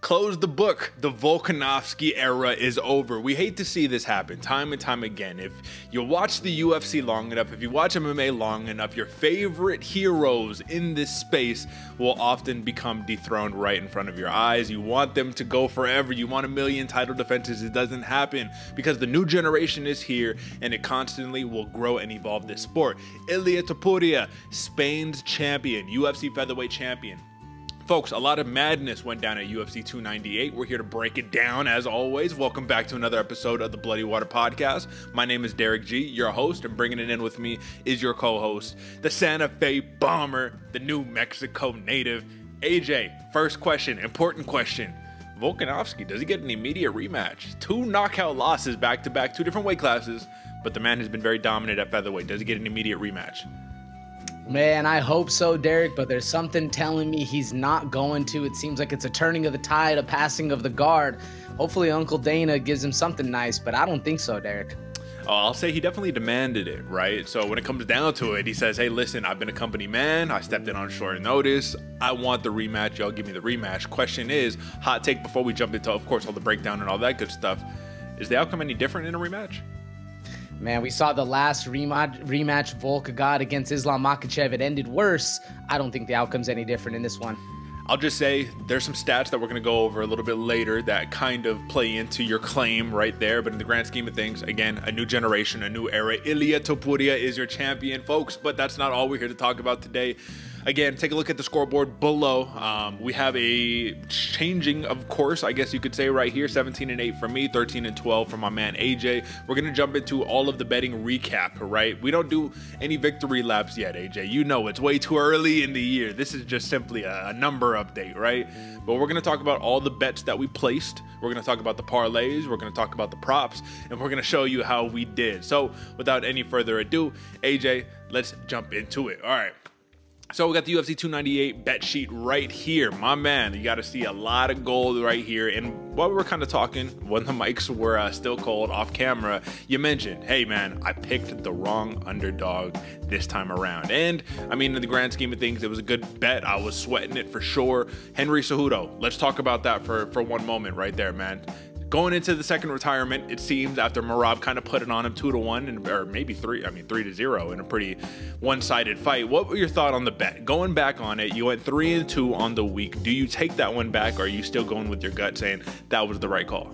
close the book. The Volkanovski era is over. We hate to see this happen time and time again. If you watch the UFC long enough, if you watch MMA long enough, your favorite heroes in this space will often become dethroned right in front of your eyes. You want them to go forever. You want a million title defenses. It doesn't happen because the new generation is here and it constantly will grow and evolve this sport. Ilia Topuria, Spain's champion, UFC featherweight champion. Folks, a lot of madness went down at UFC 298. We're here to break it down as always. Welcome back to another episode of the Bloody Water Podcast. My name is Derick G, your host, and bringing it in with me is your co-host, the Santa Fe bomber, the New Mexico native, AJ. First question, important question. Volkanovski, does he get an immediate rematch? 2 knockout losses back-to-back, 2 different weight classes, but the man has been very dominant at featherweight. Does he get an immediate rematch? Man, I hope so, Derek, but there's something telling me he's not going to. It seems like it's a turning of the tide, a passing of the guard. Hopefully Uncle Dana gives him something nice, but I don't think so, Derek. Oh, I'll say he definitely demanded it, right? So when it comes down to it, he says, hey, listen, I've been a company man. I stepped in on short notice. I want the rematch. Y'all give me the rematch. Question is, hot take before we jump into, of course, all the breakdown and all that good stuff. Is the outcome any different in a rematch? Man, we saw the last rematch Volk got against Islam Makhachev. It ended worse. I don't think the outcome's any different in this one. I'll just say there's some stats that we're going to go over a little bit later that kind of play into your claim right there. But in the grand scheme of things, again, a new generation, a new era. Ilia Topuria is your champion, folks. But that's not all we're here to talk about today. Again, take a look at the scoreboard below. We have a changing, of course, I guess you could say right here, 17-8 for me, 13-12 for my man AJ. We're going to jump into all of the betting recap, right? We don't do any victory laps yet, AJ. You know, it's way too early in the year. This is just simply a number update, right? But we're going to talk about all the bets that we placed. We're going to talk about the parlays. We're going to talk about the props, and we're going to show you how we did. So without any further ado, AJ, let's jump into it. All right. So we got the UFC 298 bet sheet right here. My man, you got to see a lot of gold right here. And while we were kind of talking, when the mics were still cold off camera, you mentioned, hey man, I picked the wrong underdog this time around. And I mean, in the grand scheme of things, it was a good bet. I was sweating it for sure. Henry Cejudo, let's talk about that for one moment right there, man. Going into the second retirement, it seems, after Merab kind of put it on him 2-1, or maybe 3-0 in a pretty one-sided fight. What were your thoughts on the bet? Going back on it, you went 3-2 on the week. Do you take that one back, or are you still going with your gut saying that was the right call?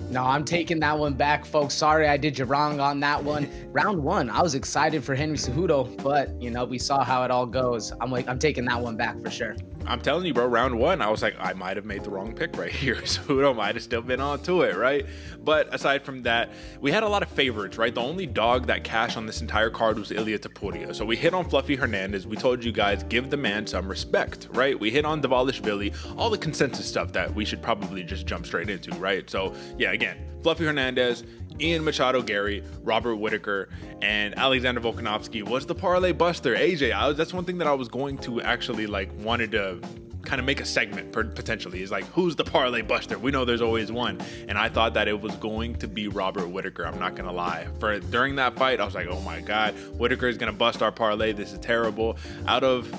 No, I'm taking that one back, folks. Sorry I did you wrong on that one. Round 1, I was excited for Henry Cejudo, but, you know, we saw how it all goes. I'm taking that one back for sure. I'm telling you, bro, round 1, I was like, I might have made the wrong pick right here. Cejudo might have still been on to it, right? But aside from that, we had a lot of favorites, right? The only dog that cashed on this entire card was Ilia Topuria. So we hit on Fluffy Hernandez. We told you guys, give the man some respect, right? We hit on Dvalishvili, all the consensus stuff that we should probably just jump straight into, right? So yeah, again, Fluffy Hernandez, Ian Machado Gary, Robert Whittaker, and Alexander Volkanovski was the parlay buster. AJ, that's one thing that I was going to actually wanted to kind of make a segment potentially, is like, who's the parlay buster? We know there's always one, and I thought that it was going to be Robert Whittaker. I'm not gonna lie. During that fight, I was like, oh my god, Whittaker is gonna bust our parlay. This is terrible. Out of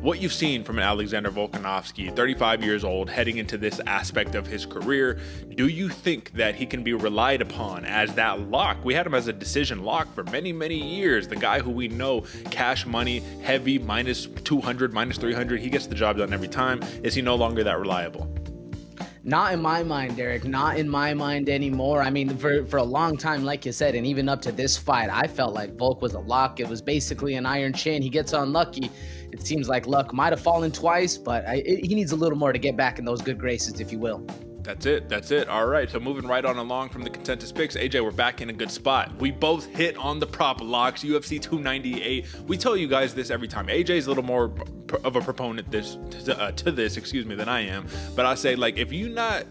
what you've seen from an Alexander Volkanovski, 35 years old, heading into this aspect of his career, do you think that he can be relied upon as that lock? We had him as a decision lock for many, many years. The guy who we know, cash money, heavy, minus 200, minus 300, he gets the job done every time. Is he no longer that reliable? Not in my mind, Derek. Not in my mind anymore. I mean, for a long time, like you said, and even up to this fight, I felt like Volk was a lock. It was basically an iron chin. He gets unlucky. It seems like luck might have fallen twice, but he needs a little more to get back in those good graces, if you will. That's it. All right, so moving right on along from the consensus picks, AJ, we're back in a good spot. We both hit on the prop locks, UFC 298. We tell you guys this every time. AJ's a little more of a proponent to this, than I am. But I say, like, if you not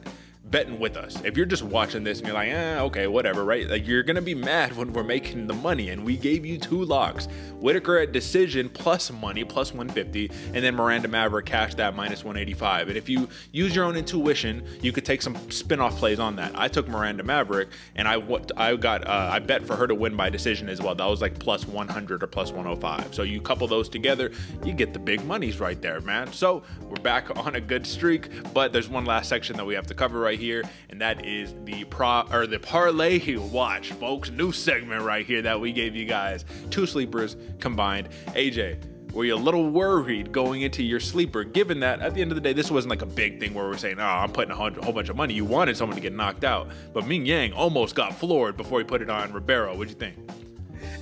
betting with us. If you're just watching this and you're like, okay, whatever, right? Like, you're gonna be mad when we're making the money, and we gave you 2 locks. Whittaker at decision plus money, plus 150, and then Miranda Maverick cash that minus 185. And if you use your own intuition, you could take some spin-off plays on that. I took Miranda Maverick, and I bet for her to win by decision as well. That was like plus 100 or plus 105. So you couple those together, you get the big monies right there, man. So we're back on a good streak, but there's one last section that we have to cover right here, and that is the parlay watch, folks. New segment right here that we gave you guys. 2 sleepers combined. AJ, were you a little worried going into your sleeper, given that at the end of the day, this wasn't like a big thing where we're saying, I'm putting a whole bunch of money. You wanted someone to get knocked out, but Ming Yang almost got floored before he put it on Ribeiro. What'd you think?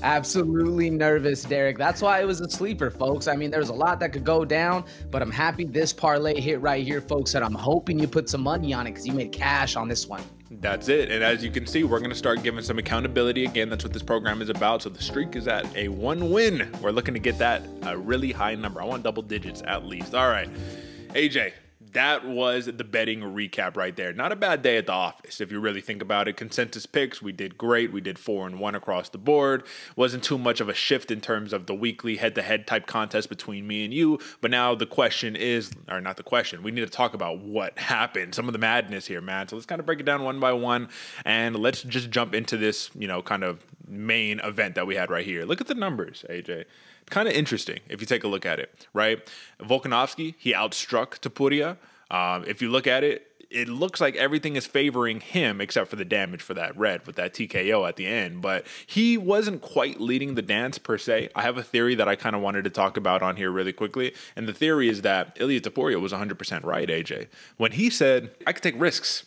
Absolutely nervous, Derek. That's why it was a sleeper, folks. I mean, there's a lot that could go down, but I'm happy this parlay hit right here, folks, and I'm hoping you put some money on it because you made cash on this one. That's it. And as you can see, we're going to start giving some accountability. Again, that's what this program is about. So the streak is at a 1 win. We're looking to get that a really high number. I want double digits at least. All right, AJ. That was the betting recap right there. Not a bad day at the office, if you really think about it. Consensus picks, we did great. We did 4-1 across the board. Wasn't too much of a shift in terms of the weekly head-to-head type contest between me and you. But now the question is, or not the question, we need to talk about what happened. Some of the madness here, man. So let's kind of break it down one by one. And let's just jump into this, kind of main event that we had right here. Look at the numbers, AJ. Kind of interesting if you take a look at it, right? Volkanovski, he outstruck Topuria. If you look at it, it looks like everything is favoring him except for the damage for that red with that TKO at the end. But he wasn't quite leading the dance per se. I have a theory that I kind of wanted to talk about on here really quickly. And the theory is that Ilia Topuria was 100% right, AJ. When he said, I could take risks.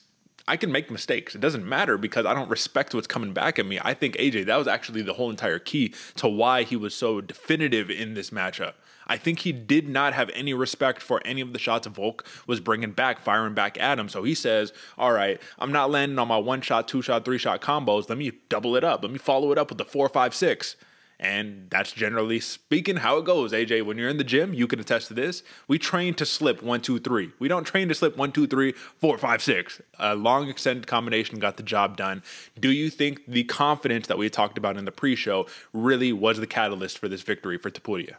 I can make mistakes. It doesn't matter because I don't respect what's coming back at me. I think, AJ, that was actually the whole entire key to why he was so definitive in this matchup. I think he did not have any respect for any of the shots Volk was bringing back, firing back at him. So he says, all right, I'm not landing on my 1-shot, 2-shot, 3-shot combos. Let me double it up. Let me follow it up with the 4, 5, 6. And that's generally speaking how it goes, AJ. When you're in the gym, you can attest to this. We train to slip 1, 2, 3. We don't train to slip 1, 2, 3, 4, 5, 6. A long extended combination got the job done. Do you think the confidence that we talked about in the pre-show really was the catalyst for this victory for Topuria?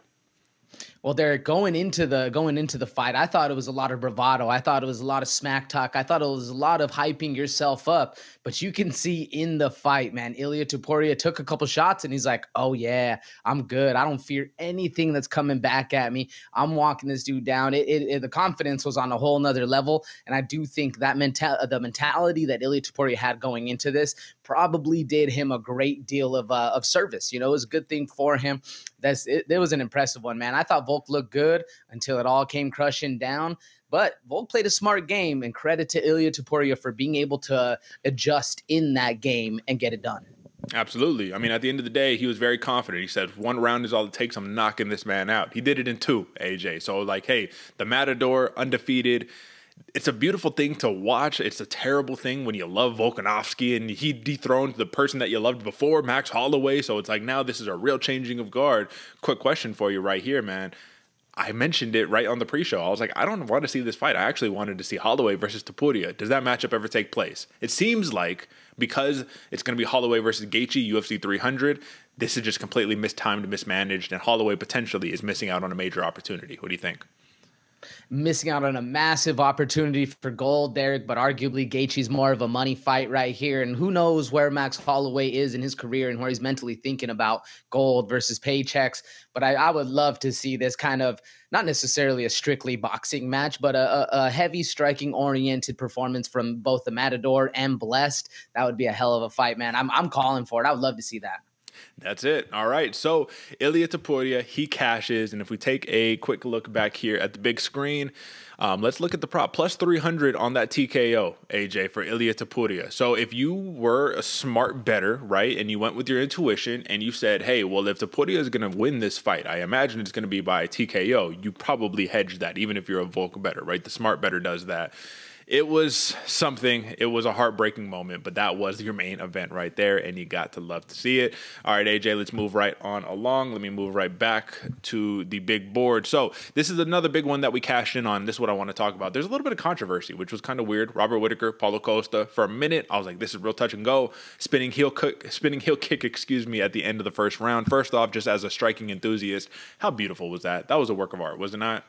Well, Derek, going into the fight, I thought it was a lot of bravado. I thought it was a lot of smack talk. I thought it was a lot of hyping yourself up. But you can see in the fight, man, Ilia Topuria took a couple shots and he's like, oh, yeah, I'm good. I don't fear anything that's coming back at me. I'm walking this dude down. The confidence was on a whole nother level. And I do think that the mentality that Ilia Topuria had going into this probably did him a great deal of service. It was a good thing for him. It was an impressive one, man. I thought Volk looked good until it all came crushing down. But Volk played a smart game, and credit to Ilia Topuria for being able to adjust in that game and get it done. Absolutely. I mean, at the end of the day, he was very confident. He said, 1 round is all it takes. I'm knocking this man out. He did it in 2, AJ. So, hey, the Matador, undefeated. It's a beautiful thing to watch. It's a terrible thing when you love Volkanovski and he dethroned the person that you loved before, Max Holloway. So it's like now this is a real changing of guard. Quick question for you right here, man. I mentioned it right on the pre-show. I was like, I don't want to see this fight. I actually wanted to see Holloway versus Topuria. Does that matchup ever take place? It seems like because it's going to be Holloway versus Gaethje, UFC 300, this is just completely mistimed, mismanaged, and Holloway potentially is missing out on a major opportunity. What do you think? Missing out on a massive opportunity for gold, Derek, but arguably Gaethje's more of a money fight right here. And who knows where Max Holloway is in his career and where he's mentally thinking about gold versus paychecks. But I would love to see this kind of, not necessarily a strictly boxing match, but a heavy striking oriented performance from both the Matador and Blessed. That would be a hell of a fight, man. I'm calling for it. I would love to see that. That's it. All right. So Ilia Topuria, he cashes. And if we take a quick look back here at the big screen, let's look at the prop. Plus 300 on that TKO, AJ, for Ilia Topuria. So if you were a smart bettor, right, and you went with your intuition and you said, hey, well, if Topuria is going to win this fight, I imagine it's going to be by TKO, you probably hedge that, even if you're a Volk bettor, right? The smart bettor does that. It was something. It was a heartbreaking moment, but that was your main event right there, and you got to love to see it. All right, AJ, let's move right on along. Let me move right back to the big board. So this is another big one that we cashed in on. This is what I want to talk about. There's a little bit of controversy, which was kind of weird. Robert Whittaker, Paulo Costa. For a minute, I was like, this is real touch and go. Spinning heel kick, excuse me, at the end of the first round. First off, just as a striking enthusiast, how beautiful was that? That was a work of art, was it not?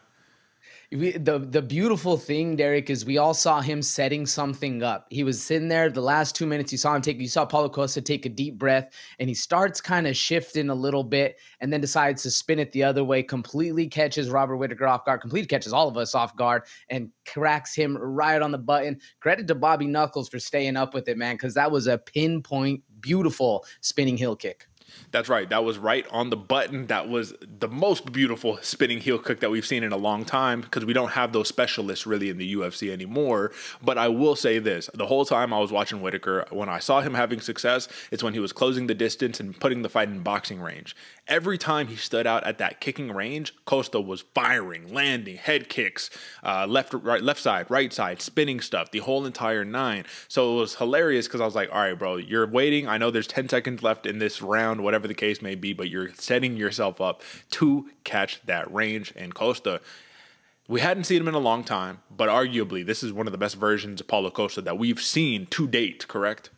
The beautiful thing, Derick, is we all saw him setting something up. He was sitting there the last 2 minutes. You saw Paulo Costa take a deep breath, and he starts kind of shifting a little bit, and then decides to spin it the other way. Completely catches Robert Whittaker off guard. Completely catches all of us off guard, and cracks him right on the button. Credit to Bobby Knuckles for staying up with it, man, because that was a pinpoint, beautiful spinning heel kick. That's right. That was right on the button. That was the most beautiful spinning heel kick that we've seen in a long time, because we don't have those specialists really in the UFC anymore. But I will say this. The whole time I was watching Whittaker, when I saw him having success, it's when he was closing the distance and putting the fight in boxing range. Every time he stood out at that kicking range, Costa was firing, landing, head kicks, left side, right side, spinning stuff, the whole entire nine. So it was hilarious because I was like, all right, bro, you're waiting. I know there's 10 seconds left in this round, whatever the case may be, but you're setting yourself up to catch that range. And Costa, we hadn't seen him in a long time, but arguably this is one of the best versions of Paulo Costa that we've seen to date, correct?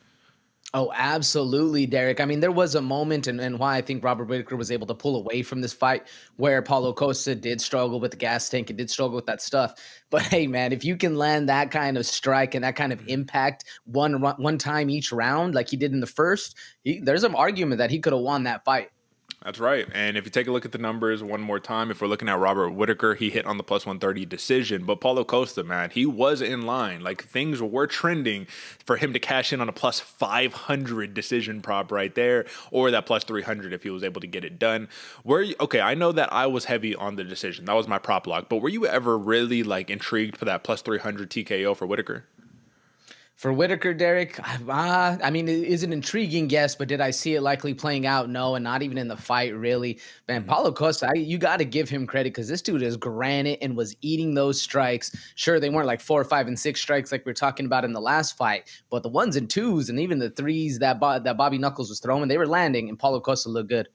Oh, absolutely, Derick. I mean, there was a moment, and why I think Robert Whittaker was able to pull away from this fight, where Paulo Costa did struggle with the gas tank and did struggle with that stuff. But hey, man, if you can land that kind of strike and that kind of impact one time each round, like he did in the first, there's an argument that he could have won that fight. That's right. And if you take a look at the numbers one more time, if we're looking at Robert Whittaker, he hit on the plus 130 decision. But Paulo Costa, man, he was in line. Like, things were trending for him to cash in on a plus 500 decision prop right there, or that plus 300 if he was able to get it done. Okay, I know that I was heavy on the decision. That was my prop lock. But were you ever really, like, intrigued for that plus 300 TKO for Whittaker? For Whittaker, Derick, I mean, it is an intriguing guess, but did I see it likely playing out? No, and not even in the fight, really. Man, Paulo Costa, you got to give him credit, because this dude is granite and was eating those strikes. Sure, they weren't like 4, 5, and 6 strikes like we were talking about in the last fight, but the 1s and 2s and even the 3s that Bobby Knuckles was throwing, they were landing, and Paulo Costa looked good.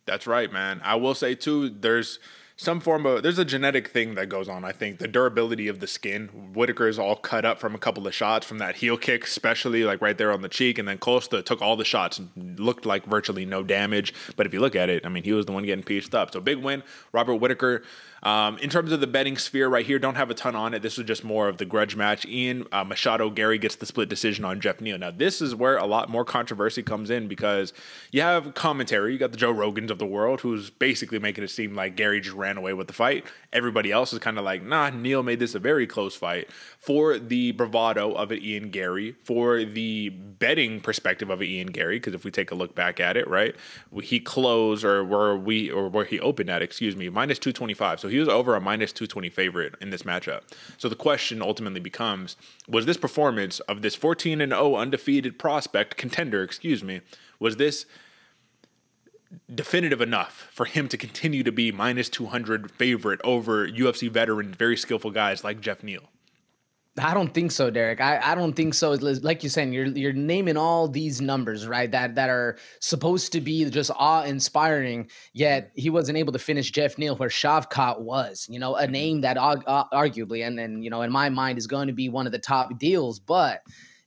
That's right, man. I will say, too, there's a genetic thing that goes on. I think the durability of the skin. Whittaker is all cut up from a couple of shots from that heel kick, especially like right there on the cheek. And then Costa took all the shots and looked like virtually no damage. But if you look at it, I mean, he was the one getting pieced up. So big win, Robert Whittaker. In terms of the betting sphere right here, don't have a ton on it. This was just more of the grudge match. Ian Machado Gary gets the split decision on Jeff Neal. Now, this is where a lot more controversy comes in, because you have commentary. You got the Joe Rogans of the world, who's basically making it seem like Gary just ran away with the fight. Everybody else is kind of like, nah, Neal made this a very close fight. For the bravado of it, Ian Gary. For the betting perspective of it, Ian Gary, because if we take a look back at it, right, he closed, or where he opened at, excuse me, minus 225. So he was over a minus 220 favorite in this matchup. So the question ultimately becomes, was this performance of this 14-0 undefeated prospect, contender, excuse me, was this definitive enough for him to continue to be minus 200 favorite over UFC veteran, very skillful guys like Jeff Neal? I don't think so, Derick. I don't think so. Like you're saying, you're naming all these numbers, right, that are supposed to be just awe-inspiring, yet he wasn't able to finish Jeff Neal where Shavkat was, a name that arguably, and in my mind, is going to be one of the top deals. But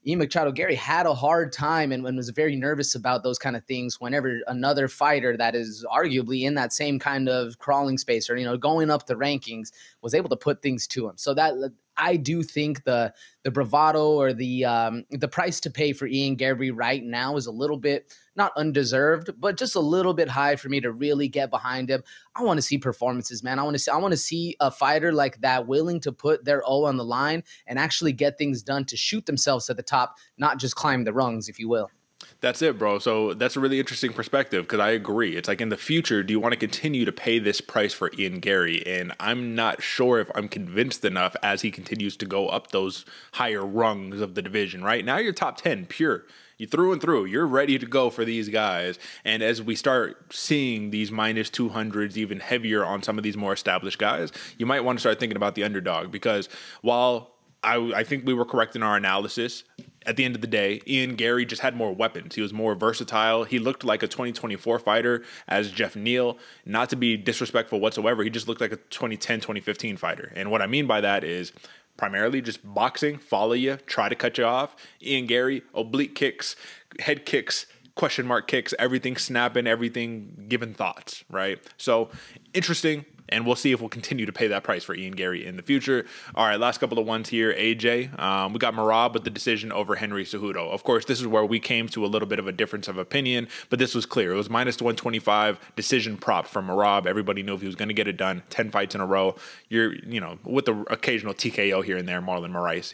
Ian Machado Gary had a hard time and was very nervous about those kind of things whenever another fighter that is arguably in that same kind of crawling space, or going up the rankings, was able to put things to him. So that, I do think the bravado, or the price to pay for Ian Gary right now is a little bit, not undeserved, but just a little bit high for me to really get behind him. I want to see performances, man. I want to see a fighter like that willing to put their O on the line and actually get things done to shoot themselves to the top, not just climb the rungs, if you will. That's it, bro. So that's a really interesting perspective, because I agree. It's like, in the future, do you want to continue to pay this price for Ian Gary? And I'm not sure if I'm convinced enough as he continues to go up those higher rungs of the division, right? Now you're top 10, pure. You through and through. You're ready to go for these guys. And as we start seeing these minus 200s even heavier on some of these more established guys, you might want to start thinking about the underdog, because while I think we were correct in our analysis. At the end of the day, Ian Gary just had more weapons. He was more versatile. He looked like a 2024 fighter as Jeff Neal. Not to be disrespectful whatsoever, he just looked like a 2010, 2015 fighter. And what I mean by that is primarily just boxing, follow you, try to cut you off. Ian Gary, oblique kicks, head kicks, question mark kicks, everything snapping, everything given thoughts, right? So interesting. And we'll see if we'll continue to pay that price for Ian Gary in the future. All right, last couple of ones here. AJ, we got Merab with the decision over Henry Cejudo. Of course, this is where we came to a little bit of a difference of opinion, but this was clear. It was minus 125 decision prop from Merab. Everybody knew if he was going to get it done, 10 fights in a row. With the occasional TKO here and there, Marlon Moraes,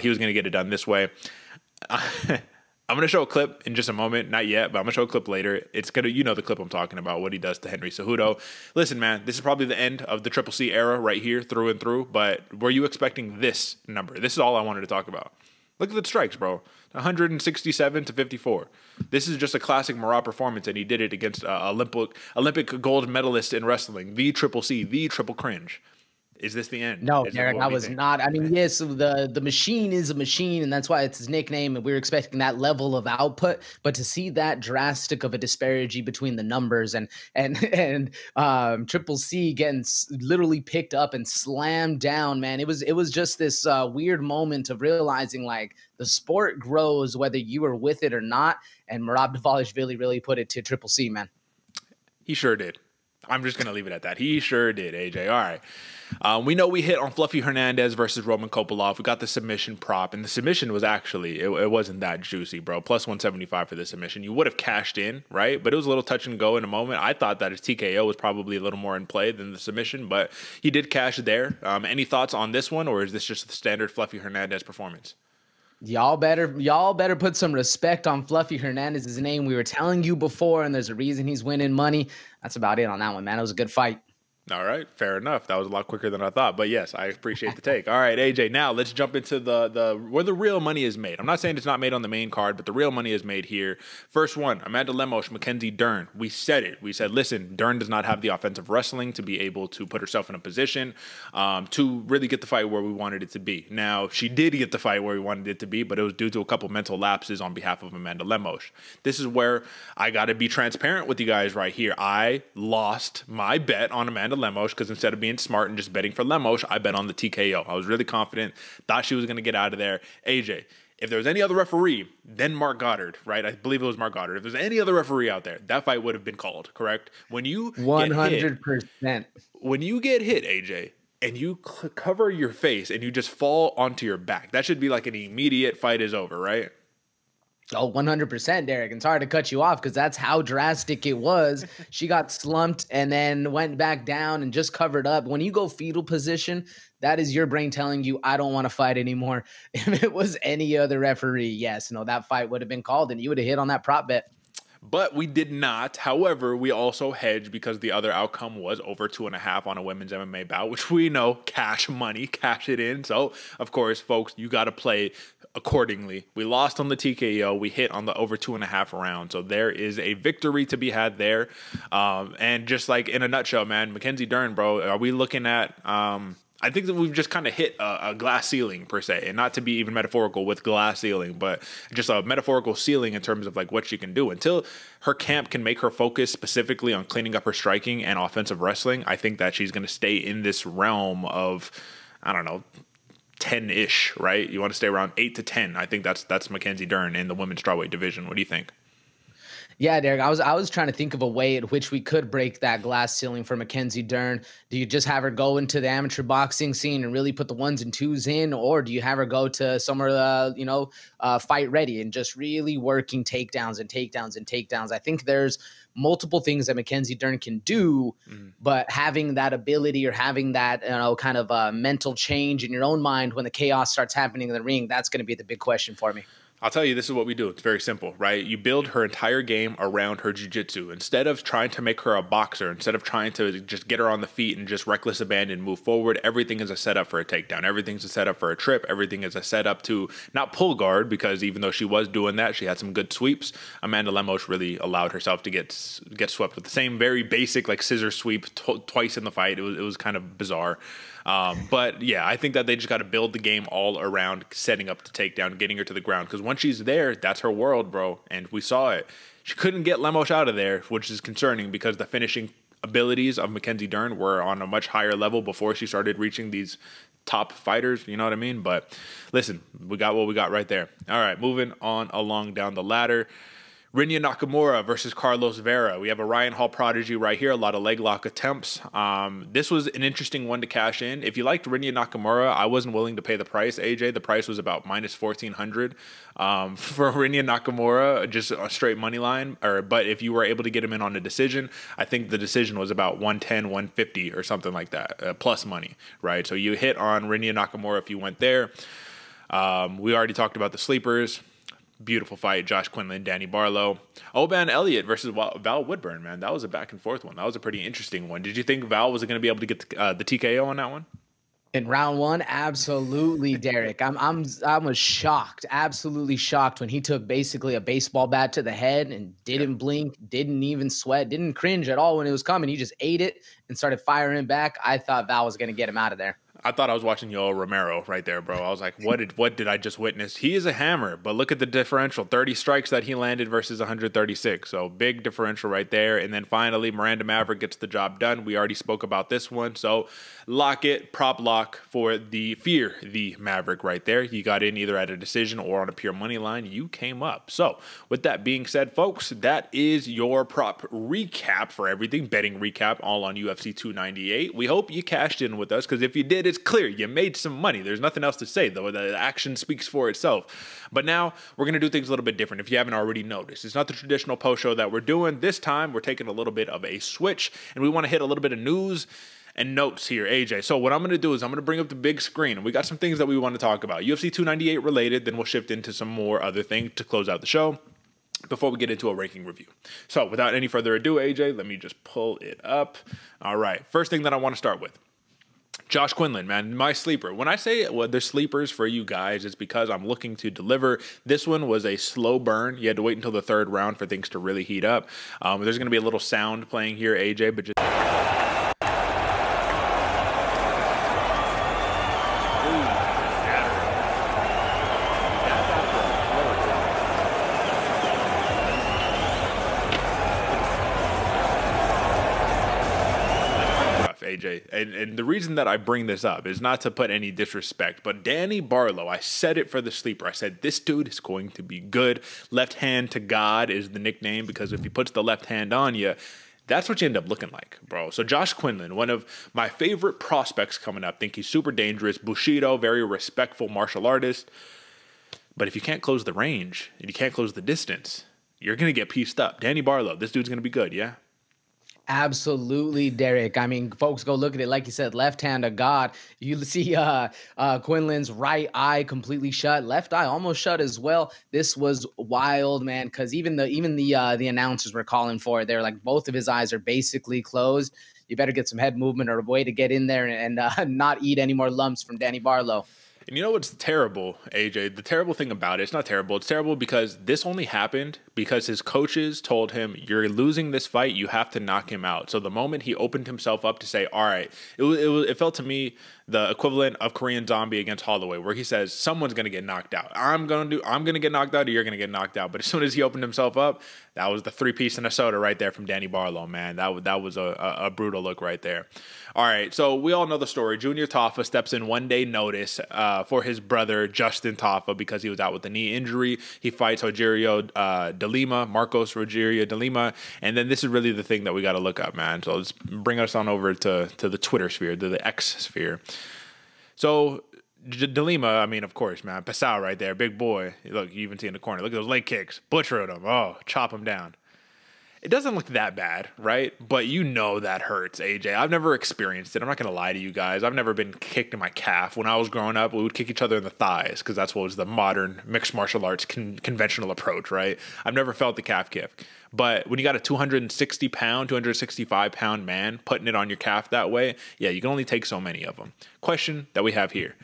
he was going to get it done this way. I'm going to show a clip in just a moment. Not yet, but I'm going to show a clip later. It's going to, the clip I'm talking about, what he does to Henry Cejudo. Listen, man, this is probably the end of the Triple C era right here, through and through. But were you expecting this number? This is all I wanted to talk about. Look at the strikes, bro. 167 to 54. This is just a classic Merab performance, and he did it against Olympic gold medalist in wrestling, the Triple C, the Triple Cringe. Is this the end? No, Derek, I was not. I mean, yes, the machine is a machine, and that's why it's his nickname, and we were expecting that level of output. But to see that drastic of a disparity between the numbers and Triple C getting literally picked up and slammed down, man, it was just this weird moment of realizing, like, the sport grows whether you are with it or not, and Merab Dvalishvili really put it to Triple C, man. He sure did. I'm just going to leave it at that. He sure did, AJ. All right. We know we hit on Fluffy Hernandez versus Roman Kopylov. We got the submission prop, and the submission was actually, it wasn't that juicy, bro. Plus 175 for the submission. You would have cashed in, right? But it was a little touch and go in a moment. I thought that his TKO was probably a little more in play than the submission, but he did cash there. Any thoughts on this one, or is this just the standard Fluffy Hernandez performance? Y'all better put some respect on Fluffy Hernandez's name. We were telling you before, and there's a reason he's winning money. That's about it on that one, man. It was a good fight. All right, fair enough. That was a lot quicker than I thought, but yes, I appreciate the take. All right, AJ, now let's jump into the where the real money is made. I'm not saying it's not made on the main card, but the real money is made here. First one, Amanda Lemos, Mackenzie Dern. We said it. We said, listen, Dern does not have the offensive wrestling to be able to put herself in a position to really get the fight where we wanted it to be. Now, she did get the fight where we wanted it to be, but it was due to a couple mental lapses on behalf of Amanda Lemos. This is where I got to be transparent with you guys right here. I lost my bet on Amanda Lemos because instead of being smart and just betting for Lemos, I bet on the TKO. I was really confident, thought she was going to get out of there. AJ, if there was any other referee than Mark Goddard, right? I believe it was Mark Goddard. If there's any other referee out there, that fight would have been called, correct? When you 100%. When you get hit, AJ, and you cover your face and you just fall onto your back, that should be like an immediate fight is over, right? Oh, 100%, Derek. It's hard to cut you off because that's how drastic it was. She got slumped and then went back down and just covered up. When you go fetal position, that is your brain telling you, I don't want to fight anymore. If it was any other referee, yes, no, that fight would have been called and you would have hit on that prop bet. But we did not. However, we also hedged because the other outcome was over 2.5 on a women's MMA bout, which we know, cash money, cash it in. So, of course, folks, you got to play accordingly. We lost on the TKO. We hit on the over 2.5 round. So there is a victory to be had there. And just like in a nutshell, man, Mackenzie Dern, bro, are we looking at... I think that we've just kind of hit a glass ceiling per se, and not to be even metaphorical with glass ceiling, but just a metaphorical ceiling in terms of like what she can do. Until her camp can make her focus specifically on cleaning up her striking and offensive wrestling, I think that she's going to stay in this realm of, I don't know, 10-ish, right? You want to stay around 8 to 10. I think that's Mackenzie Dern in the women's strawweight division. What do you think? Yeah, Derek, I was trying to think of a way at which we could break that glass ceiling for Mackenzie Dern. Do you just have her go into the amateur boxing scene and really put the ones and twos in, or do you have her go to somewhere, fight ready and just really working takedowns and takedowns and takedowns? I think there's multiple things that Mackenzie Dern can do, but having that ability or having that, kind of mental change in your own mind when the chaos starts happening in the ring, that's going to be the big question for me. I'll tell you, this is what we do. It's very simple, right? You build her entire game around her jiu-jitsu. Instead of trying to make her a boxer, instead of trying to just get her on the feet and just reckless abandon, move forward, everything is a setup for a takedown. Everything's a setup for a trip. Everything is a setup to not pull guard, because even though she was doing that, she had some good sweeps. Amanda Lemos really allowed herself to get swept with the same very basic like scissor sweep twice in the fight. It was kind of bizarre. But yeah, I think that they just got to build the game all around setting up the takedown, getting her to the ground. Because once she's there, that's her world, bro. And we saw it. She couldn't get Lemos out of there, which is concerning because the finishing abilities of Mackenzie Dern were on a much higher level before she started reaching these top fighters, you know what I mean? But listen, we got what we got right there. All right, moving on along down the ladder. Rinya Nakamura versus Carlos Vera. We have a Ryan Hall prodigy right here. A lot of leg lock attempts. This was an interesting one to cash in. If you liked Rinya Nakamura, I wasn't willing to pay the price, AJ. The price was about minus 1,400 for Rinya Nakamura, just a straight money line. But if you were able to get him in on a decision, I think the decision was about 110, 150 or something like that, plus money, right? So you hit on Rinya Nakamura if you went there. We already talked about the sleepers. Beautiful fight. Josh Quinlan, Danny Barlow. Oban Elliott versus Val Woodburn, man. That was a back and forth one. That was a pretty interesting one. Did you think Val was going to be able to get the TKO on that one? In round one, absolutely, Derek. I was shocked, absolutely shocked when he took basically a baseball bat to the head and didn't blink, didn't even sweat, didn't cringe at all when it was coming. He just ate it and started firing back. I thought Val was going to get him out of there. I thought I was watching Yoel Romero right there, bro. I was like, what did I just witness? He is a hammer, but look at the differential. 30 strikes that he landed versus 136. So big differential right there. And then finally, Miranda Maverick gets the job done. We already spoke about this one. So lock it, prop lock for the Maverick right there. You got in either at a decision or on a pure money line. You came up. So with that being said, folks, that is your prop recap for everything. Betting recap all on UFC 298. We hope you cashed in with us because if you did, it's clear you made some money. There's nothing else to say, though. The action speaks for itself. But now we're going to do things a little bit different if you haven't already noticed. It's not the traditional post show that we're doing. This time, we're taking a little bit of a switch, and we want to hit a little bit of news and notes here, AJ. So what I'm going to do is I'm going to bring up the big screen, and we got some things that we want to talk about. UFC 298 related, then we'll shift into some more other things to close out the show before we get into a ranking review. So without any further ado, AJ, let me just pull it up. All right, first thing that I want to start with. Josh Quinlan, man, my sleeper. When I say they're sleepers for you guys, it's because I'm looking to deliver. This one was a slow burn. You had to wait until the third round for things to really heat up. There's going to be a little sound playing here, AJ, but just... AJ. And the reason that I bring this up is not to put any disrespect, but Danny Barlow, I said it for the sleeper. I said, this dude is going to be good. Left hand to God is the nickname because if he puts the left hand on you, that's what you end up looking like, bro. So Josh Quinlan, one of my favorite prospects coming up, think he's super dangerous. Bushido, very respectful martial artist. But if you can't close the range and you can't close the distance, you're going to get pieced up. Danny Barlow, this dude's going to be good, yeah? Absolutely, Derek. I mean, folks, go look at it. Like you said, left hand of God. You see Quinlan's right eye completely shut, left eye almost shut as well. This was wild, man, because even the announcers were calling for it. They're like, both of his eyes are basically closed. You better get some head movement or a way to get in there and not eat any more lumps from Danny Barlow. And you know what's terrible, AJ? The terrible thing about it, it's not terrible. It's terrible because this only happened because his coaches told him, you're losing this fight. You have to knock him out. So the moment he opened himself up to say, all right, it felt to me the equivalent of Korean Zombie against Holloway, where he says, someone's going to get knocked out. I'm going to get knocked out or you're going to get knocked out. But as soon as he opened himself up, that was the 3-piece and a soda right there from Danny Barlow, man. That was a brutal look right there. All right, so we all know the story. Junior Tafa steps in 1 day notice for his brother, Justin Tafa, because he was out with a knee injury. He fights Rogerio de Lima, Marcos Rogerio de Lima, and then this is really the thing that we got to look up, man. So let's bring us on over to the Twitter sphere, to the X sphere. So De Lima, I mean, of course, man, Pasao right there, big boy. Look, you even see in the corner. Look at those leg kicks. Butchered him. Oh, chop him down. It doesn't look that bad, right? But you know that hurts, AJ. I've never experienced it. I'm not going to lie to you guys. I've never been kicked in my calf. When I was growing up, we would kick each other in the thighs because that's what was the modern mixed martial arts conventional approach, right? I've never felt the calf kick. But when you got a 260-pound, 265-pound man putting it on your calf that way, yeah, you can only take so many of them. Question that we have here.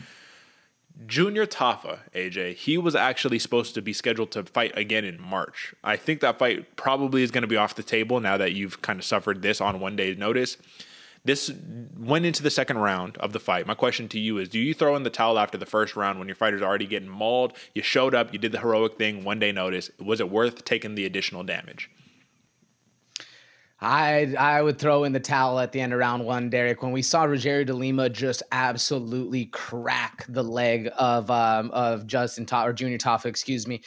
Junior Tafa, AJ, he was actually supposed to be scheduled to fight again in March. I think that fight probably is going to be off the table now that you've kind of suffered this on 1 day's notice. This went into the second round of the fight. My question to you is, do you throw in the towel after the first round when your fighter's already getting mauled? You showed up, you did the heroic thing, 1 day notice. Was it worth taking the additional damage? I would throw in the towel at the end of round 1, Derick. When we saw Rogerio de Lima just absolutely crack the leg of Justin Toff, or Junior Toff, excuse me,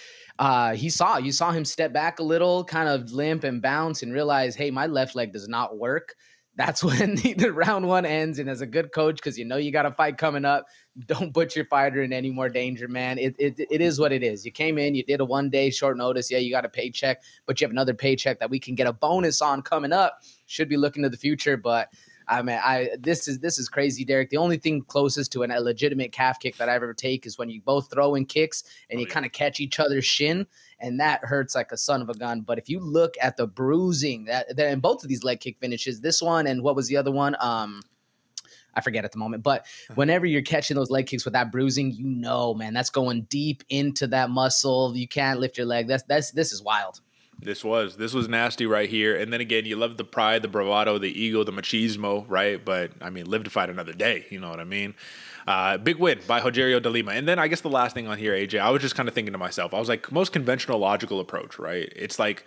you saw him step back a little, kind of limp and bounce, and realize, hey, my left leg does not work. That's when the round 1 ends. And as a good coach, because you know you got a fight coming up, don't put your fighter in any more danger, man. It is what it is. You came in, you did a 1 day short notice. Yeah, you got a paycheck, but you have another paycheck that we can get a bonus on coming up. Should be looking to the future, but I mean, this is crazy, Derick. The only thing closest to a legitimate calf kick that I ever take is when you both throw in kicks and you kind of catch each other's shin, and that hurts like a son of a gun. But if you look at the bruising that in both of these leg kick finishes, this one and what was the other one? I forget at the moment. But whenever you're catching those leg kicks with that bruising, you know, man, that's going deep into that muscle. You can't lift your leg. This is wild. This was nasty right here. And then again, you love the pride, the bravado, the ego, the machismo, right? But I mean, live to fight another day. You know what I mean? Big win by Rogerio de Lima. And then I guess the last thing on here, AJ, I was just kind of thinking to myself, I was like, most conventional logical approach, right? It's like,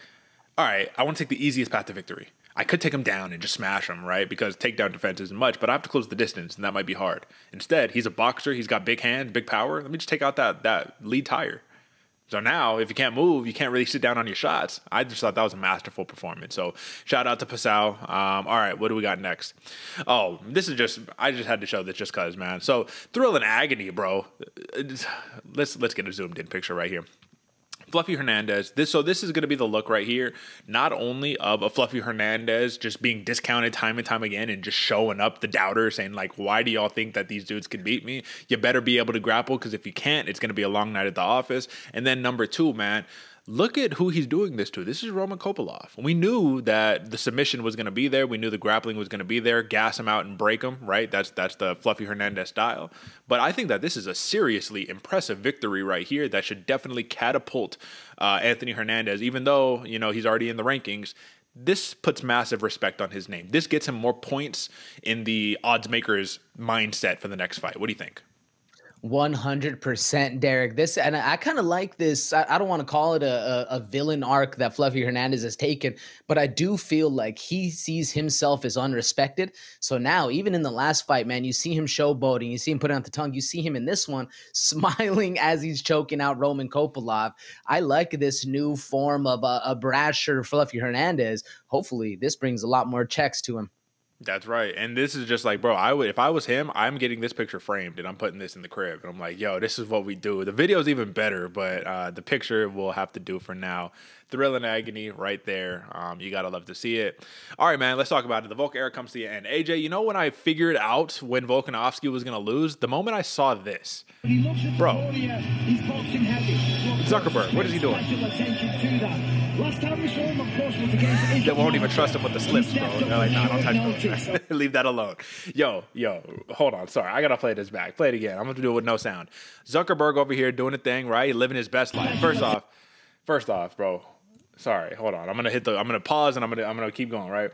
all right, I want to take the easiest path to victory. I could take him down and just smash him, right? Because takedown defense isn't much, but I have to close the distance, and that might be hard. Instead, he's a boxer. He's got big hands, big power. Let me just take out that lead tire. So now, if you can't move, you can't really sit down on your shots. I just thought that was a masterful performance. So shout out to Pascal. All right, what do we got next? Oh, I just had to show this just because, man. So thrill and agony, bro. Let's get a zoomed in picture right here. Fluffy Hernandez. This is going to be the look right here, not only of a Fluffy Hernandez just being discounted time and time again and just showing up the doubter saying like, why do y'all think that these dudes can beat me? You better be able to grapple, because if you can't, it's going to be a long night at the office. And then number 2, man, look at who he's doing this to. This is Roman Kopylov. We knew that the submission was going to be there. We knew the grappling was going to be there. Gas him out and break him, right? That's the Fluffy Hernandez style. But I think that this is a seriously impressive victory right here that should definitely catapult Anthony Hernandez, even though, you know, he's already in the rankings. This puts massive respect on his name. This gets him more points in the odds makers' mindset for the next fight. What do you think? 100%, Derick. This, and I kind of like this. I don't want to call it a villain arc that Fluffy Hernandez has taken, but I do feel like he sees himself as unrespected. So now, even in the last fight, man, you see him showboating, you see him putting out the tongue, you see him in this one smiling as he's choking out Roman Kopylov. I like this new form of a brasher Fluffy Hernandez. Hopefully, this brings a lot more checks to him. That's right. And this is just like, bro, if I was him, I'm getting this picture framed and I'm putting this in the crib. And I'm like, yo, this is what we do. The video is even better, but the picture will have to do for now. Thrill and agony right there. You got to love to see it. All right, man, let's talk about it. The Volk era comes to the end. AJ, you know when I figured out when Volkanovski was going to lose? The moment I saw this. Bro. Zuckerberg, what is he doing? They won't even trust him with the slips, bro. They're like, nah, don't touch those. Leave that alone. Yo, hold on. Sorry, I got to play this back. Play it again. I'm going to do it with no sound. Zuckerberg over here doing a thing, right? Living his best life. First off, bro. Sorry, hold on. I'm gonna pause and I'm gonna keep going, right?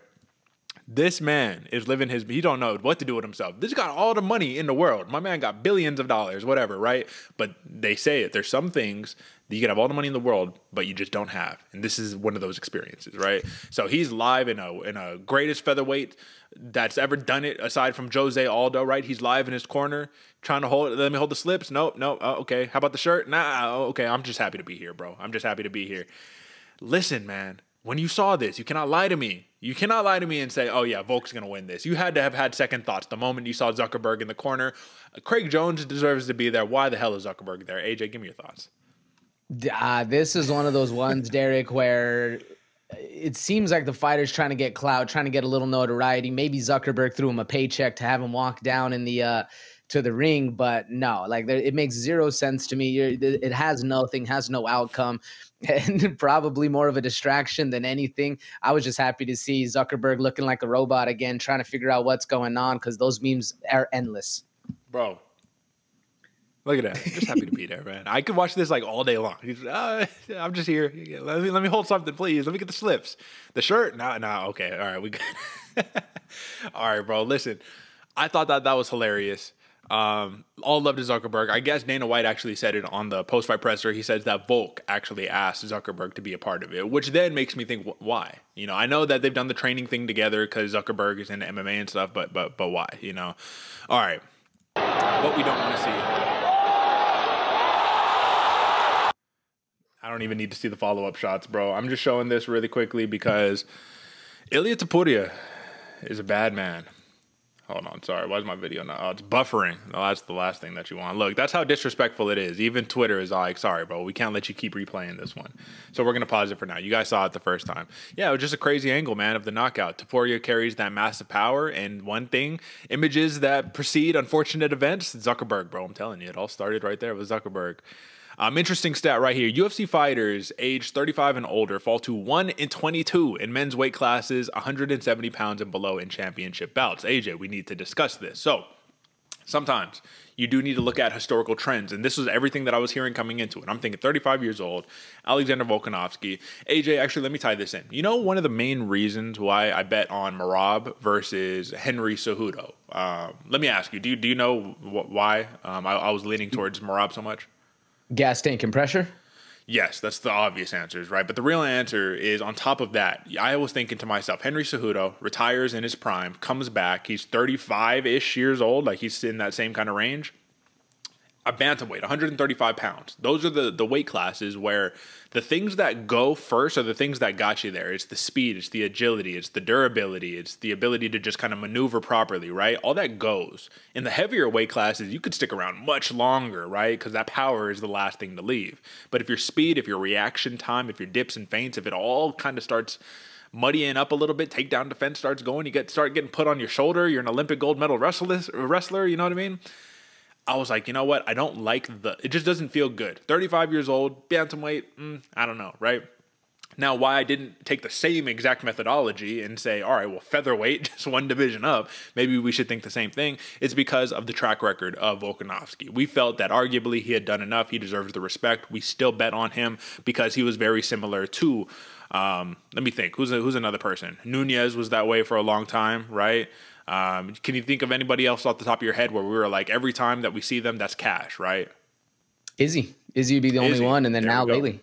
This man is living he don't know what to do with himself. This got all the money in the world. My man got billions of dollars, whatever, right? But they say it. There's some things that you can have all the money in the world, but you just don't have. And this is one of those experiences, right? So he's live in a greatest featherweight that's ever done it, aside from Jose Aldo, right? He's live in his corner, trying to let me hold the slips. Nope. Oh, okay. How about the shirt? Nah. Oh, okay. I'm just happy to be here, bro. I'm just happy to be here. Listen, man, when you saw this, you cannot lie to me. You cannot lie to me and say, oh, yeah, Volk's going to win this. You had to have had second thoughts the moment you saw Zuckerberg in the corner. Craig Jones deserves to be there. Why the hell is Zuckerberg there? AJ, give me your thoughts. This is one of those ones, Derick, where it seems like the fighter's trying to get clout, trying to get a little notoriety. Maybe Zuckerberg threw him a paycheck to have him walk down in the to the ring, but no, like it makes zero sense to me. It has nothing, has no outcome, and probably more of a distraction than anything. I was just happy to see Zuckerberg looking like a robot again, trying to figure out what's going on, because those memes are endless. Bro, look at that. Just happy to be there, man. I could watch this like all day long. I'm just here. Let me hold something, please. Let me get the slips. The shirt? No. Okay. All right. We good. All right, bro. Listen, I thought that was hilarious. All love to Zuckerberg. I guess Dana White actually said it on the post-fight presser. He says that Volk actually asked Zuckerberg to be a part of it, which then makes me think, why? You know, I know that they've done the training thing together because Zuckerberg is into MMA and stuff, but why? You know, all right. What we don't want to see. I don't even need to see the follow-up shots, bro. I'm just showing this really quickly because Ilia Topuria is a bad man. Hold on, sorry. Why is my video not? Oh, it's buffering. No, that's the last thing that you want. Look, that's how disrespectful it is. Even Twitter is like, sorry, bro, we can't let you keep replaying this one. So we're going to pause it for now. You guys saw it the first time. Yeah, it was just a crazy angle, man, of the knockout. Topuria carries that massive power, and one thing, images that precede unfortunate events, Zuckerberg, bro. I'm telling you, it all started right there with Zuckerberg. Interesting stat right here. UFC fighters aged 35 and older fall to 1 in 22 in men's weight classes, 170 pounds and below in championship bouts. AJ, we need to discuss this. So sometimes you do need to look at historical trends, and this was everything that I was hearing coming into it. I'm thinking 35 years old, Alexander Volkanovski. AJ, actually, let me tie this in. You know, one of the main reasons why I bet on Merab versus Henry Cejudo. Let me ask you, do you know why I was leaning towards Merab so much? Gas tank and pressure? Yes, that's the obvious answers, right? But the real answer is, on top of that, I was thinking to myself, Henry Cejudo retires in his prime, comes back, he's 35-ish years old, like he's in that same kind of range. A bantamweight, 135 pounds. Those are the weight classes where the things that go first are the things that got you there. It's the speed, it's the agility, it's the durability, it's the ability to just kind of maneuver properly, right? All that goes. In the heavier weight classes, you could stick around much longer, right? Because that power is the last thing to leave. But if your speed, if your reaction time, if your dips and feints, if it all kind of starts muddying up a little bit, takedown defense starts going, start getting put on your shoulder, you're an Olympic gold medal wrestler, you know what I mean? I was like, you know what? I don't like it just doesn't feel good. 35 years old, bantamweight, I don't know, right? Now, why I didn't take the same exact methodology and say, all right, well, featherweight, just one division up, maybe we should think the same thing, is because of the track record of Volkanovski. We felt that arguably he had done enough. He deserves the respect. We still bet on him because he was very similar to, let me think, who's another person? Nunez was that way for a long time, right? Can you think of anybody else off the top of your head where we were like, every time that we see them, that's cash, right? Izzy would be the only one, and then now lately.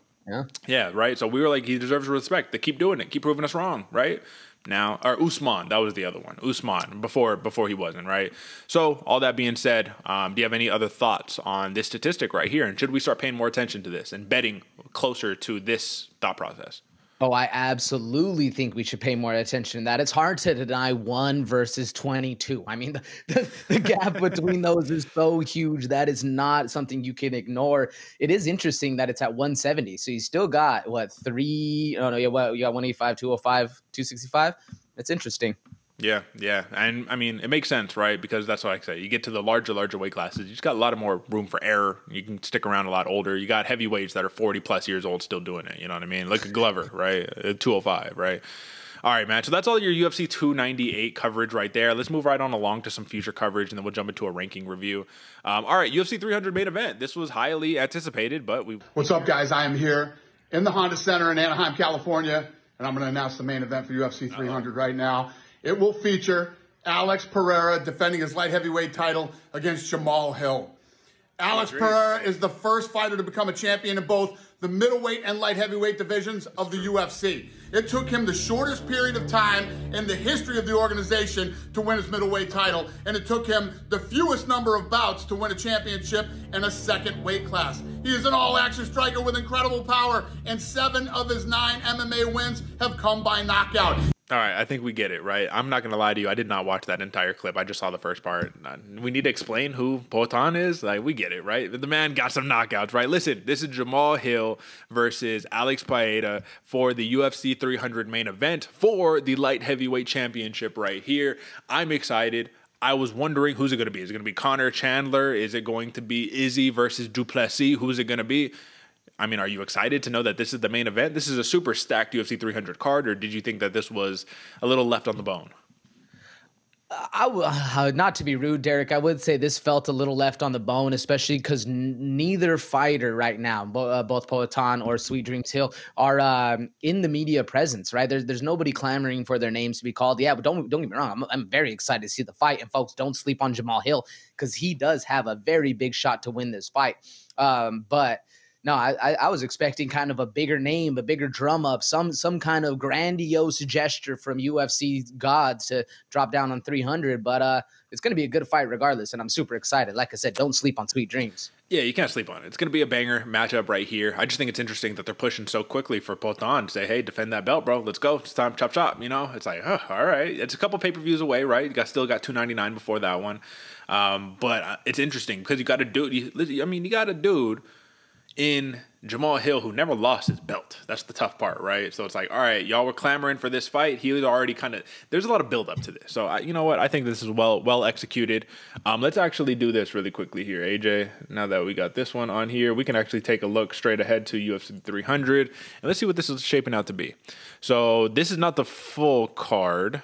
Yeah, right? So we were like, he deserves respect. They keep doing it. Keep proving us wrong, right? Now, or Usman, that was the other one. Usman, before he wasn't, right? So all that being said, do you have any other thoughts on this statistic right here? And should we start paying more attention to this and betting closer to this thought process? Oh, I absolutely think we should pay more attention to that. It's hard to deny 1 versus 22. I mean, the gap between those is so huge. That is not something you can ignore. It is interesting that it's at 170. So you still got, what, you got 185, 205, 265? That's interesting. Yeah. And I mean, it makes sense, right? Because that's what I say. You get to the larger weight classes, you just got a lot of more room for error. You can stick around a lot older. You got heavyweights that are 40 plus years old still doing it. You know what I mean? Look at Glover, right? 205, right? All right, man. So that's all your UFC 298 coverage right there. Let's move right on along to some future coverage, and then we'll jump into a ranking review. All right, UFC 300 main event. This was highly anticipated, but What's up, guys? I am here in the Honda Center in Anaheim, California, and I'm going to announce the main event for UFC 300 right now. It will feature Alex Pereira defending his light heavyweight title against Jamal Hill. Alex Pereira is the first fighter to become a champion in both the middleweight and light heavyweight divisions of the UFC. It took him the shortest period of time in the history of the organization to win his middleweight title, and it took him the fewest number of bouts to win a championship in a second weight class. He is an all-action striker with incredible power, and 7 of his 9 MMA wins have come by knockout. All right, I think we get it, right? I'm not going to lie to you. I did not watch that entire clip. I just saw the first part. We need to explain who Poatan is? Like, we get it, right? The man got some knockouts, right? Listen, this is Jamal Hill versus Alex Pereira for the UFC 300 main event for the light heavyweight championship right here. I'm excited. I was wondering, who's it going to be? Is it going to be Connor Chandler? Is it going to be Izzy versus Duplessis? Who's it going to be? I mean, are you excited to know that this is the main event? This is a super stacked UFC 300 card, or did you think that this was a little left on the bone? Not to be rude, Derek, I would say this felt a little left on the bone, especially because neither fighter right now, both Poatan or Sweet Dreams Hill, are in the media presence, right? There's nobody clamoring for their names to be called. Yeah, but don't get me wrong. I'm very excited to see the fight. And folks, don't sleep on Jamal Hill because he does have a very big shot to win this fight. But no, I was expecting kind of a bigger name, a bigger drum up, some kind of grandiose gesture from UFC gods to drop down on 300. But it's going to be a good fight regardless, and I'm super excited. Like I said, don't sleep on Sweet Dreams. Yeah, you can't sleep on it. It's going to be a banger matchup right here. I just think it's interesting that they're pushing so quickly for Poatan to say, hey, defend that belt, bro. Let's go. It's time, chop, chop. You know, it's like, oh, all right. It's a couple pay-per-views away, right? Still got $299 before that one. But it's interesting because you got a dude. You got a dude in Jamal Hill who never lost his belt. That's the tough part, right? So it's like, all right, y'all were clamoring for this fight. He was already there's a lot of build up to this. So you know what? I think this is well executed. Let's actually do this really quickly here, AJ. Now that we got this one on here, we can actually take a look straight ahead to UFC 300 and let's see what this is shaping out to be. So this is not the full card.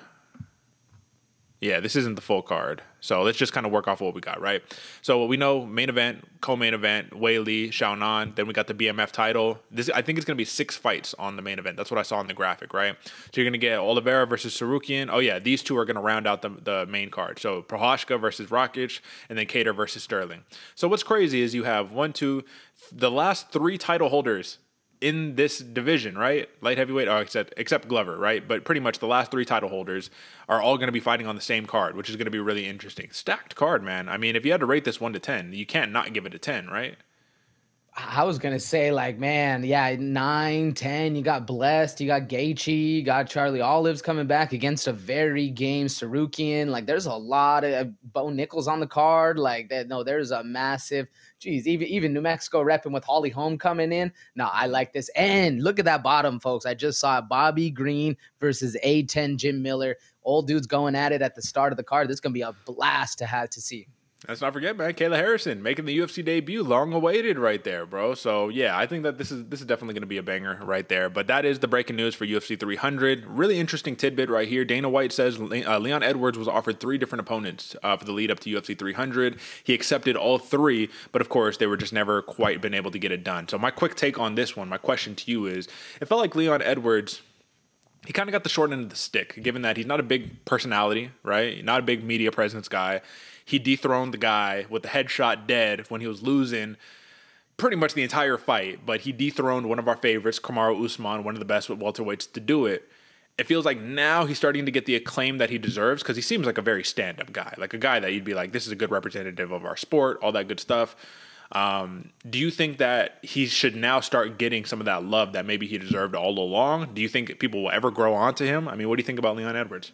Yeah, this isn't the full card. So let's just kind of work off what we got, right? So what we know, main event, co-main event, Wei Li, Xiaonan. Then we got the BMF title. I think it's going to be 6 fights on the main event. That's what I saw in the graphic, right? So you're going to get Oliveira versus Sarukian. Oh, yeah, these two are going to round out the main card. So Prohashka versus Rakic, and then Kattar versus Sterling. So what's crazy is you have the last 3 title holders in this division, right? Light heavyweight, except Glover, right? But pretty much the last 3 title holders are all going to be fighting on the same card, which is going to be really interesting. Stacked card, man. I mean, if you had to rate this 1 to 10, you can't not give it a 10, right? I was going to say, like, man, yeah, 9, 10, you got Blessed, you got Gaethje, you got Charlie Olives coming back against a very game Sarukian. Like, there's a lot of Bo Nichols on the card. Like, there's a massive, geez, even New Mexico repping with Holly Holm coming in. No, I like this. And look at that bottom, folks. I just saw Bobby Green versus A10 Jim Miller. Old dudes going at it at the start of the card. This is going to be a blast to see. Let's not forget, man, Kayla Harrison making the UFC debut, long awaited right there, bro. So yeah, I think that this is definitely going to be a banger right there. But that is the breaking news for UFC 300. Really interesting tidbit right here. Dana White says Leon Edwards was offered 3 different opponents for the lead up to UFC 300. He accepted all 3, but of course they were just never quite been able to get it done. So my quick take on this one, my question to you is, it felt like Leon Edwards, he kind of got the short end of the stick, given that he's not a big personality, right? Not a big media presence guy. He dethroned the guy with the headshot dead when he was losing pretty much the entire fight, but he dethroned one of our favorites, Kamaru Usman, one of the best welterweights to do it. It feels like now he's starting to get the acclaim that he deserves because he seems like a very stand-up guy, like a guy that you'd be like, this is a good representative of our sport, all that good stuff. Do you think that he should now start getting some of that love that maybe he deserved all along? Do you think people will ever grow onto him? I mean, what do you think about Leon Edwards?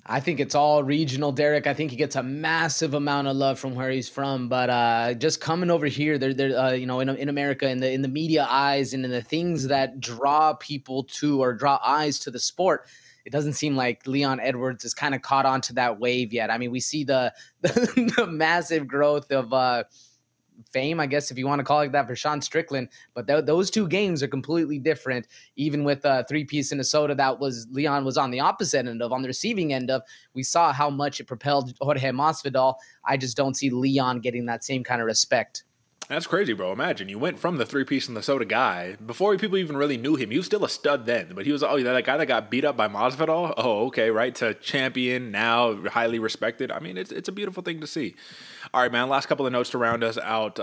I think it's all regional, Derek. I think he gets a massive amount of love from where he's from, but just coming over here, in America, in the media eyes and in the things that draw people to or draw eyes to the sport, it doesn't seem like Leon Edwards has kind of caught on to that wave yet. I mean, we see the massive growth of fame, I guess, if you want to call it that, for Sean Strickland. But those 2 games are completely different. Even with 3-piece Minnesota, Leon was on the opposite end on the receiving end of. We saw how much it propelled Jorge Masvidal. I just don't see Leon getting that same kind of respect. That's crazy, bro. Imagine you went from the 3-piece Minnesota guy before people even really knew him. He was still a stud then, but he was that guy that got beat up by Masvidal. Oh, okay, right, to champion, now highly respected. I mean, it's a beautiful thing to see. All right, man, last couple of notes to round us out.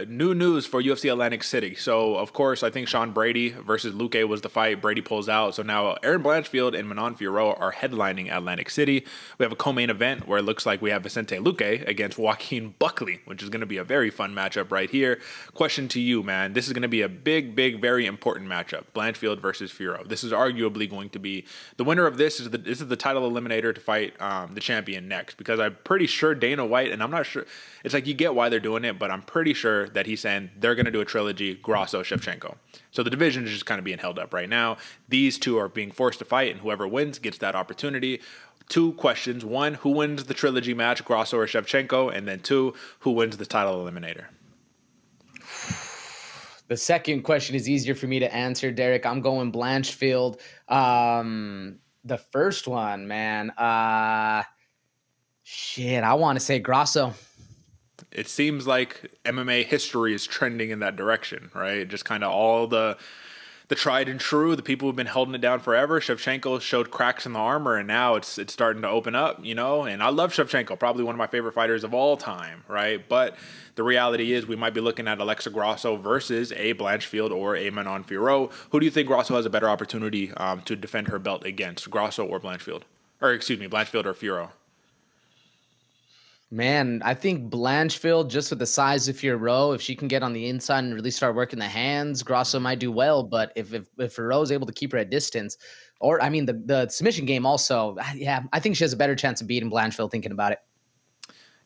New news for UFC Atlantic City. So, of course, I think Sean Brady versus Luque was the fight. Brady pulls out. So now Aaron Blanchfield and Manon Fiorot are headlining Atlantic City. We have a co-main event where it looks like we have Vicente Luque against Joaquin Buckley, which is going to be a very fun matchup right here. Question to you, man. This is going to be a big, very important matchup. Blanchfield versus Fiorot. This is arguably going to be the winner of this is the title eliminator to fight the champion next, because I'm pretty sure Dana White, and I'm not sure, it's like you get why they're doing it, but I'm pretty sure that he's saying they're going to do a trilogy, Grasso, Shevchenko. So the division is just kind of being held up right now. These 2 are being forced to fight, and whoever wins gets that opportunity. 2 questions. 1, who wins the trilogy match, Grasso or Shevchenko? And then 2, who wins the title eliminator? The second question is easier for me to answer, Derek. I'm going Blanchfield. The first one, man. Shit, I want to say Grasso. It seems like MMA history is trending in that direction, right? Just kind of all the tried and true, the people who've been holding it down forever. Shevchenko showed cracks in the armor, and now it's starting to open up, you know? And I love Shevchenko, probably one of my favorite fighters of all time, right? But the reality is we might be looking at Alexa Grasso versus a Blanchfield or a Manon Fiorot. Who do you think Grasso has a better opportunity to defend her belt against, Grasso or Blanchfield? Or excuse me, Blanchfield or Fiorot? Man, I think Blanchfield, just with the size of Fiorot, if she can get on the inside and really start working the hands, Grasso might do well. But if Fiorot is able to keep her at distance, or I mean the submission game also, yeah, I think she has a better chance of beating Blanchfield thinking about it.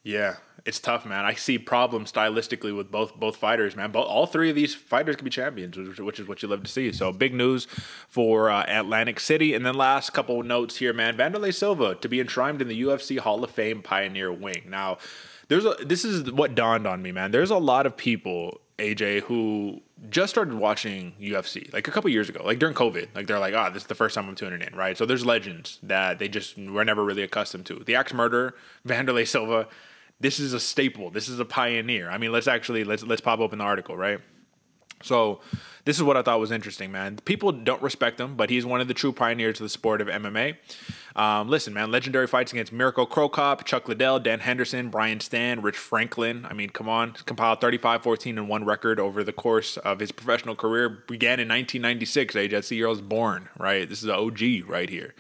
Yeah, it's tough, man. I see problems stylistically with both fighters, man. All three of these fighters can be champions, which is what you love to see. So big news for Atlantic City. And then last couple of notes here, man. Vanderlei Silva to be enshrined in the UFC Hall of Fame Pioneer Wing. Now, this is what dawned on me, man. There's a lot of people, AJ, who just started watching UFC like a couple years ago, like during COVID. Like they're like, this is the first time I'm tuning in, right? So there's legends that they just were never really accustomed to. The axe murderer, Vanderlei Silva. This is a staple. This is a pioneer. I mean, let's pop open the article, right? So this is what I thought was interesting, man. People don't respect him, but he's one of the true pioneers of the sport of MMA. Listen, man, legendary fights against Mirko Cro Cop, Chuck Liddell, Dan Henderson, Brian Stan, Rich Franklin. I mean, come on. Compiled 35-14-1 record over the course of his professional career. Began in 1996, age that's the year I was born, right? This is an OG right here.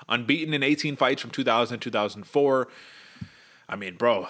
Unbeaten in 18 fights from 2000 to 2004. I mean, bro,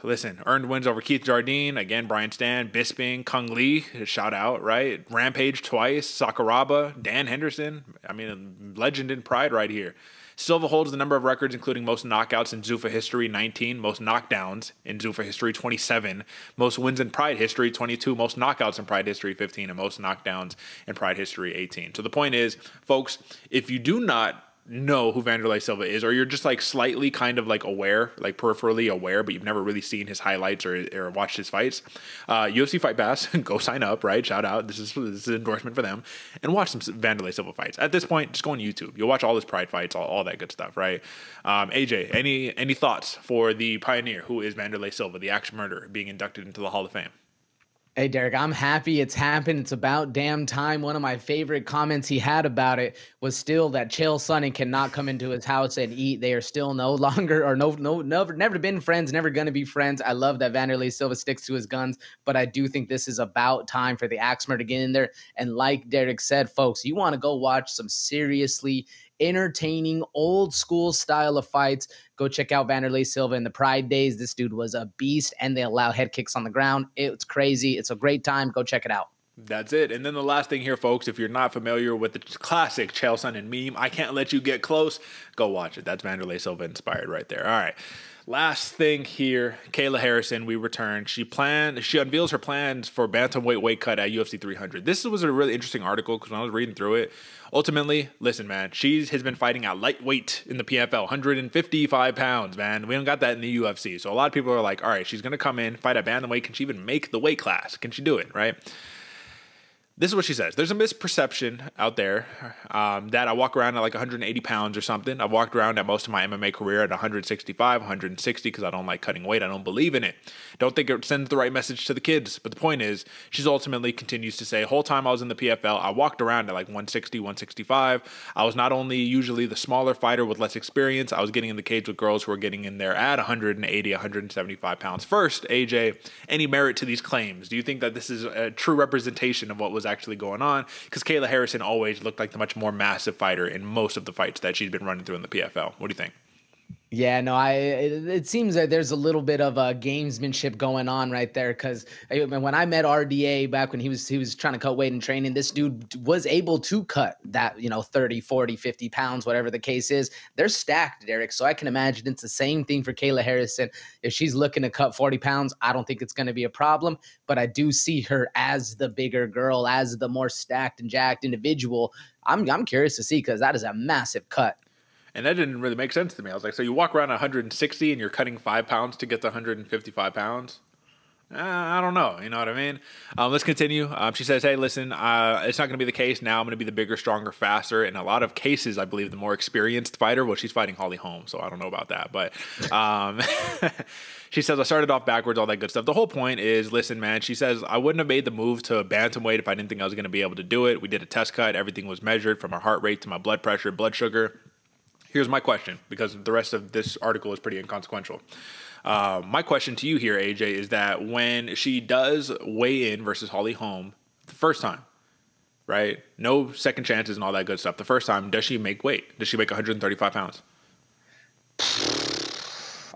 listen, earned wins over Keith Jardine, again, Brian Stan, Bisping, Kung Lee, shout out, right? Rampage twice, Sakuraba, Dan Henderson. I mean, legend in pride right here. Silva holds the number of records, including most knockouts in Zuffa history, 19, most knockdowns in Zuffa history, 27, most wins in Pride history, 22, most knockouts in Pride history, 15, and most knockdowns in Pride history, 18. So the point is, folks, if you do not know who Vanderlei Silva is, or you're just like slightly kind of like aware, like peripherally aware, but you've never really seen his highlights or watched his fights, UFC Fight Pass, go sign up, right? Shout out. This is an endorsement for them, and watch some Vanderlei Silva fights. At this point, just go on YouTube. You'll watch all his Pride fights, all that good stuff, right? AJ, any thoughts for the pioneer who is Vanderlei Silva, the axe murderer, being inducted into the Hall of Fame? Hey, Derek, I'm happy it's happened. It's about damn time. One of my favorite comments he had about it was still that Chael Sonnen cannot come into his house and eat. They are still no longer or never been friends, never going to be friends. I love that Vanderlei Silva sticks to his guns, but I do think this is about time for the Axmer to get in there. And like Derek said, folks, you want to go watch some seriously entertaining old school style of fights, go check out Vanderlei Silva in the Pride days. This dude was a beast, and they allow head kicks on the ground. It's crazy. It's a great time. Go check it out. That's it. And then the last thing here, folks, if you're not familiar with the classic Chael Sonnen meme, I can't let you get close, go watch it. That's Vanderlei Silva inspired right there. All right. Last thing here, Kayla Harrison, we return. She unveils her plans for bantamweight weight cut at UFC 300. This was a really interesting article because when I was reading through it, ultimately, listen, man, she has been fighting at lightweight in the PFL, 155 pounds, man. We don't got that in the UFC. So a lot of people are like, all right, she's going to come in, fight at bantamweight. Can she even make the weight class? Can she do it, right? This is what she says. There's a misperception out there that I walk around at like 180 pounds or something. I've walked around at most of my MMA career at 165, 160 because I don't like cutting weight. I don't believe in it. Don't think it sends the right message to the kids. But the point is, she's ultimately continues to say, whole time I was in the PFL, I walked around at like 160, 165. I was not only usually the smaller fighter with less experience, I was getting in the cage with girls who were getting in there at 180, 175 pounds. First, AJ, any merit to these claims? Do you think that this is a true representation of what was actually going on? Because Kayla Harrison always looked like the much more massive fighter in most of the fights that she's been running through in the PFL. What do you think? Yeah, no, it seems that there's a little bit of a gamesmanship going on right there because when I met RDA back when he was trying to cut weight in training, this dude was able to cut that, 30, 40, 50 pounds, whatever the case is. They're stacked, Derek. So I can imagine it's the same thing for Kayla Harrison. If she's looking to cut 40 pounds, I don't think it's going to be a problem, but I do see her as the bigger girl, as the more stacked and jacked individual. I'm curious to see because that is a massive cut. And that didn't really make sense to me. I was like, so you walk around 160 and you're cutting 5 pounds to get to 155 pounds? I don't know. You know what I mean? Let's continue. She says, hey, listen, it's not going to be the case now. I'm going to be the bigger, stronger, faster. In a lot of cases, I believe the more experienced fighter. Well, she's fighting Holly Holm, so I don't know about that. But she says, I started off backwards, all that good stuff. The whole point is, listen, man, she says, I wouldn't have made the move to bantamweight if I didn't think I was going to be able to do it. We did a test cut. Everything was measured from my heart rate to my blood pressure, blood sugar. Here's my question, because the rest of this article is pretty inconsequential. My question to you here, AJ, is that when she does weigh in versus Holly Holm the first time, right? No second chances and all that good stuff. The first time, does she make weight? Does she make 135 pounds?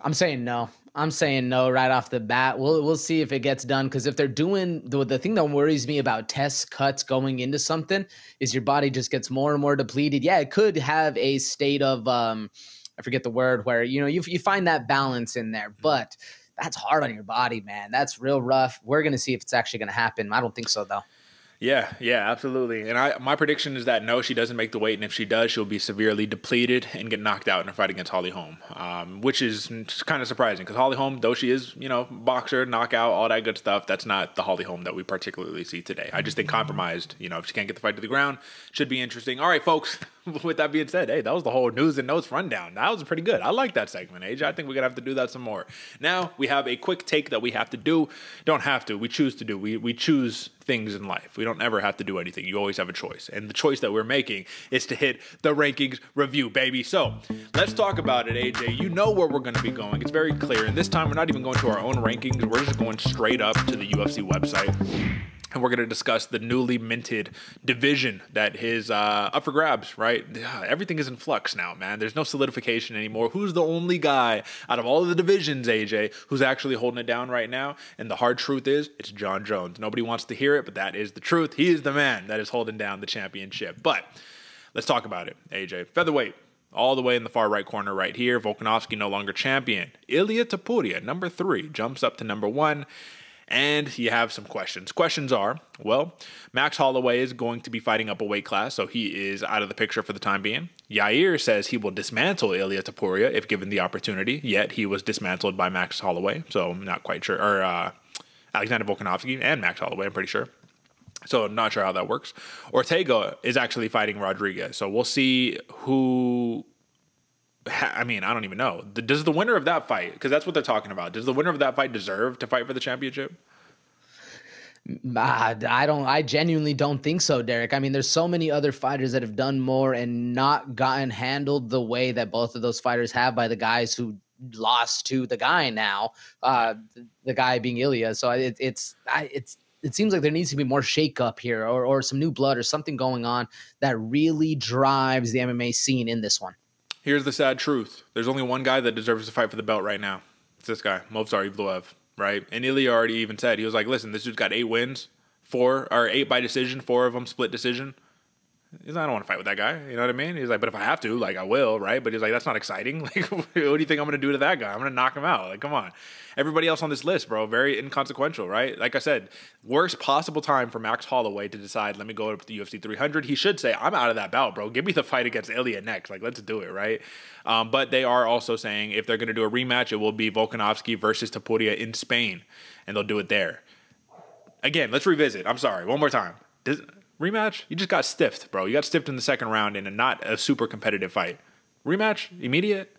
I'm saying no. I'm saying no right off the bat. We'll see if it gets done, because if they're doing the thing that worries me about test cuts going into something is your body just gets more and more depleted. Yeah, it could have a state of I forget the word, where you find that balance in there, but that's hard on your body, man. That's real rough. We're gonna see if it's actually gonna happen. I don't think so though. Yeah, absolutely. And my prediction is that no, she doesn't make the weight, and if she does, she'll be severely depleted and get knocked out in a fight against Holly Holm, which is kind of surprising, because Holly Holm, though she is, boxer, knockout, all that good stuff, that's not the Holly Holm that we particularly see today. I just think compromised, if she can't get the fight to the ground, should be interesting. All right, folks, with that being said, hey, that was the whole news and notes rundown. That was pretty good. I like that segment, AJ. I think we're going to have to do that some more. Now, we have a quick take that we have to do. Don't have to. We choose to do. We choose things in life. We don't ever have to do anything. You always have a choice. And the choice that we're making is to hit the rankings review, baby. So let's talk about it, AJ. You know where we're going to be going. It's very clear. And this time, we're not even going to our own rankings. We're just going straight up to the UFC website. And we're going to discuss the newly minted division that is up for grabs, right? Everything is in flux now, man. There's no solidification anymore. Who's the only guy out of all of the divisions, AJ, who's actually holding it down right now? And the hard truth is, it's Jon Jones. Nobody wants to hear it, but that is the truth. He is the man that is holding down the championship. But let's talk about it, AJ. Featherweight. All the way in the far right corner right here. Volkanovski no longer champion. Ilia Topuria, number 3, jumps up to number 1. And you have some questions. Questions are, well, Max Holloway is going to be fighting up a weight class, so he is out of the picture for the time being. Yair says he will dismantle Ilia Topuria if given the opportunity, yet he was dismantled by Max Holloway, so I'm not quite sure. Or Alexander Volkanovski and Max Holloway, I'm pretty sure. So I'm not sure how that works. Ortega is actually fighting Rodriguez, so we'll see who... I mean, I don't even know. Does the winner of that fight, because that's what they're talking about, does the winner of that fight deserve to fight for the championship? I genuinely don't think so, Derek. I mean, there's so many other fighters that have done more and not gotten handled the way that both of those fighters have by the guys who lost to the guy now, the guy being Ilia. So it seems like there needs to be more shakeup here, or some new blood or something going on that really drives the MMA scene in this one. Here's the sad truth. There's only one guy that deserves to fight for the belt right now. It's this guy, Movsar Evloev, right? And Ilia already even said, he was like, listen, this dude's got 8 wins, 8 by decision, 4 of them split decision. He's like, I don't want to fight with that guy. You know what I mean? He's like, but if I have to, like, I will, right? But he's like, that's not exciting. Like, what do you think I'm going to do to that guy? I'm going to knock him out. Like, come on. Everybody else on this list, bro, very inconsequential, right? Like I said, worst possible time for Max Holloway to decide, let me go up to the UFC 300. He should say, I'm out of that bout, bro. Give me the fight against Ilia next. Like, let's do it, right? But they are also saying if they're going to do a rematch, it will be Volkanovski versus Topuria in Spain, and they'll do it there. Again, let's revisit. I'm sorry. One more time. Rematch? You just got stiffed, bro. You got stiffed in the second round in not a super competitive fight. Rematch? Immediate?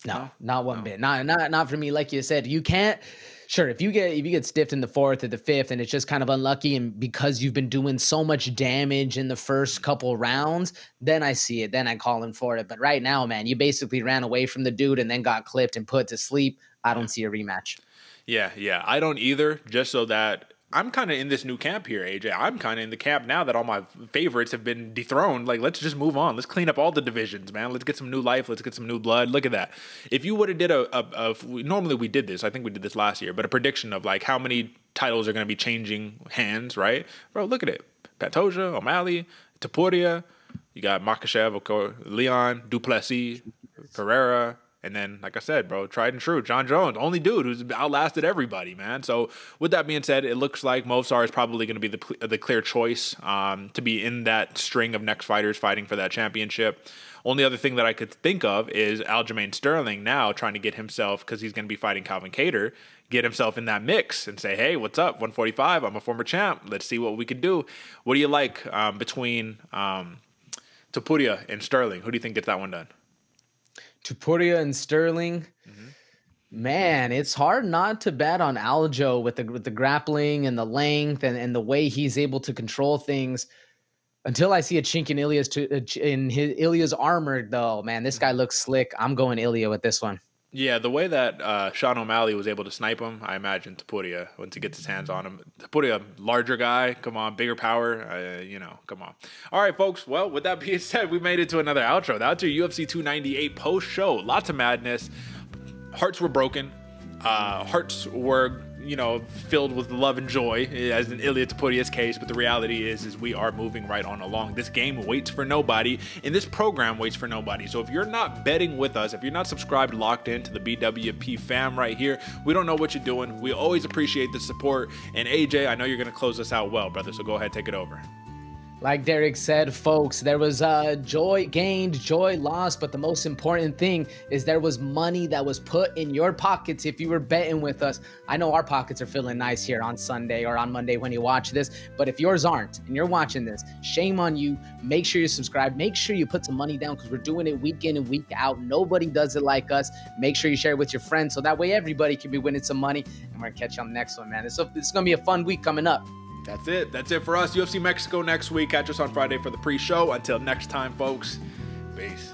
No, not one bit. Not for me. Like you said, you can't. Sure, if you get stiffed in the 4th or the 5th and it's just kind of unlucky, and because you've been doing so much damage in the first couple rounds, then I see it. Then I call him for it. But right now, man, you basically ran away from the dude and then got clipped and put to sleep. I don't see a rematch. Yeah. I don't either. Just so that I'm kind of in this new camp here, AJ. I'm kind of in the camp now that all my favorites have been dethroned. Like, let's just move on. Let's clean up all the divisions, man. Let's get some new life. Let's get some new blood. Look at that. If you would have did normally we did this. I think we did this last year, but a prediction of like how many titles are going to be changing hands, right? Bro, look at it. Pantoja, O'Malley, Topuria. You got Makhachev, of course, Leon, Duplessis, Pereira. And then, like I said, bro, tried and true, John Jones, only dude who's outlasted everybody, man. So with that being said, it looks like Movsar is probably going to be the clear choice to be in that string of next fighters fighting for that championship. Only other thing that I could think of is Aljamain Sterling now trying to get himself, because he's going to be fighting Calvin Kattar, get himself in that mix and say, hey, what's up, 145, I'm a former champ. Let's see what we can do. What do you like between Topuria and Sterling? Who do you think gets that one done? Topuria and Sterling. Man, it's hard not to bet on Aljo with the grappling and the length and the way he's able to control things. Until I see a chink in Ilia's armor, though, man, this guy looks slick. I'm going Ilia with this one. Yeah, the way that Sean O'Malley was able to snipe him, I imagine Topuria, once he gets his hands on him. Topuria, larger guy, come on, bigger power, come on. All right, folks, well, with that being said, we made it to another outro. That's your UFC 298 post-show. Lots of madness. Hearts were broken. Hearts were, filled with love and joy, as in Ilia Topuria's case, but the reality is we are moving right on along. This game waits for nobody, and this program waits for nobody. So if you're not betting with us, if you're not subscribed, locked into the BWP fam right here, we don't know what you're doing. We always appreciate the support. And AJ, I know you're going to close us out well, brother, so go ahead, take it over. Like Derick said, folks, there was joy gained, joy lost, but the most important thing is there was money that was put in your pockets if you were betting with us. I know our pockets are feeling nice here on Sunday or on Monday when you watch this, but if yours aren't and you're watching this, shame on you. Make sure you subscribe. Make sure you put some money down because we're doing it week in and week out. Nobody does it like us. Make sure you share it with your friends so that way everybody can be winning some money. And we're going to catch you on the next one, man. It's going to be a fun week coming up. That's it. That's it for us. UFC Mexico next week. Catch us on Friday for the pre-show. Until next time, folks. Peace.